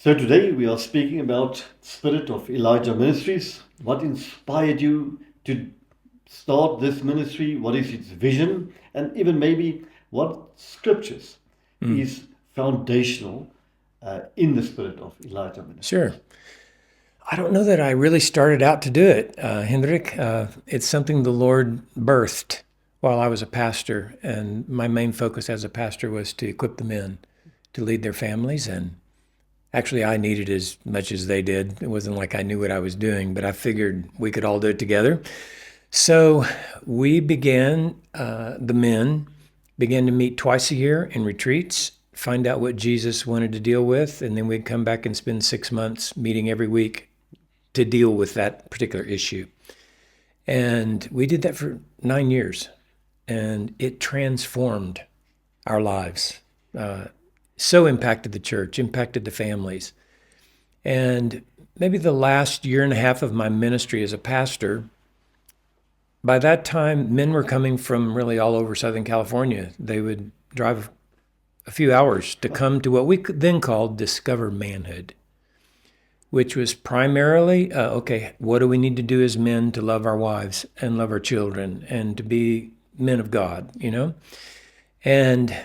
So today we are speaking about Spirit of Elijah Ministries. What inspired you to start this ministry? What is its vision? And even maybe what scriptures is foundational in the Spirit of Elijah Ministries? Sure. I don't know that I really started out to do it, Hendrik. It's something the Lord birthed while I was a pastor, and my main focus as a pastor was to equip the men to lead their families. And actually, I needed as much as they did. It wasn't like I knew what I was doing, but I figured we could all do it together. So we began, the men began to meet twice a year in retreats, find out what Jesus wanted to deal with, and then we'd come back and spend 6 months meeting every week to deal with that particular issue. And we did that for 9 years, and it transformed our lives. So impacted the church, impacted the families. And maybe the last year and a half of my ministry as a pastor, by that time, men were coming from really all over Southern California. They would drive a few hours to come to what we then called Discover Manhood, which was primarily, what do we need to do as men to love our wives and love our children and to be men of God, And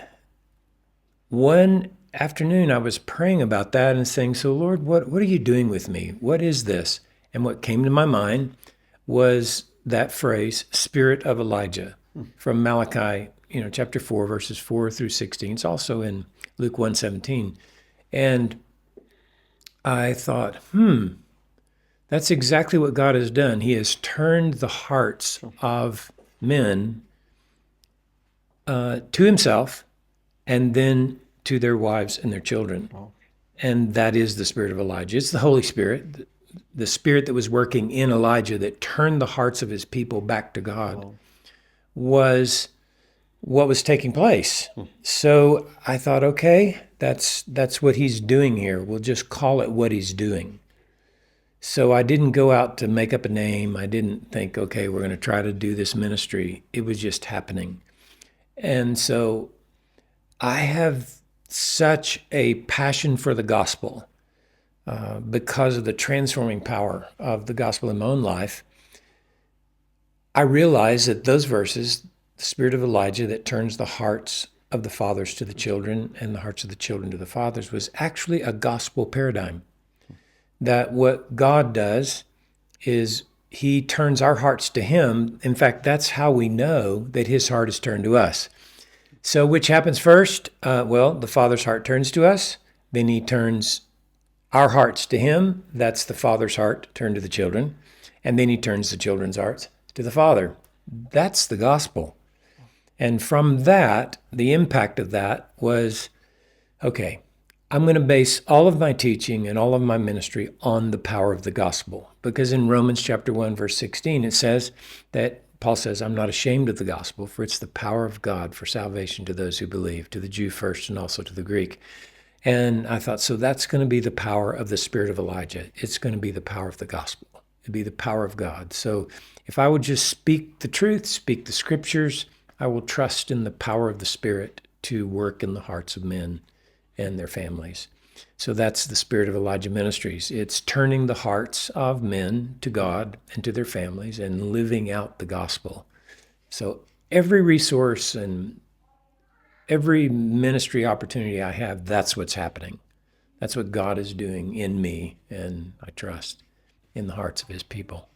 one afternoon I was praying about that and saying, so Lord, what are you doing with me? What is this? And what came to my mind was that phrase, Spirit of Elijah, from Malachi, chapter 4, verses 4 through 16. It's also in Luke 1:17. And I thought, that's exactly what God has done. He has turned the hearts of men to himself and then to their wives and their children. And that is the Spirit of Elijah. It's the Holy Spirit, the Spirit that was working in Elijah that turned the hearts of his people back to God, was what was taking place. So I thought, okay, that's what he's doing here. We'll just call it what he's doing. So I didn't go out to make up a name. I didn't think, okay, we're going to try to do this ministry. It was just happening. And so I have such a passion for the gospel because of the transforming power of the gospel in my own life. I realized that those verses, the Spirit of Elijah that turns the hearts of the fathers to the children and the hearts of the children to the fathers, was actually a gospel paradigm. That what God does is he turns our hearts to him. In fact, that's how we know that his heart is turned to us. So which happens first? The Father's heart turns to us. Then he turns our hearts to him. That's the Father's heart turned to the children. And then he turns the children's hearts to the Father. That's the gospel. And from that, the impact of that was, okay, I'm going to base all of my teaching and all of my ministry on the power of the gospel. Because in Romans chapter 1, verse 16, it says that Paul says, I'm not ashamed of the gospel, for it's the power of God for salvation to those who believe, to the Jew first and also to the Greek. And I thought, so that's going to be the power of the Spirit of Elijah. It's going to be the power of the gospel. It'd be the power of God. So if I would just speak the truth, speak the scriptures, I will trust in the power of the Spirit to work in the hearts of men and their families. So that's the Spirit of Elijah Ministries. It's turning the hearts of men to God and to their families and living out the gospel. So every resource and every ministry opportunity I have, that's what's happening. That's what God is doing in me, and I trust in the hearts of his people.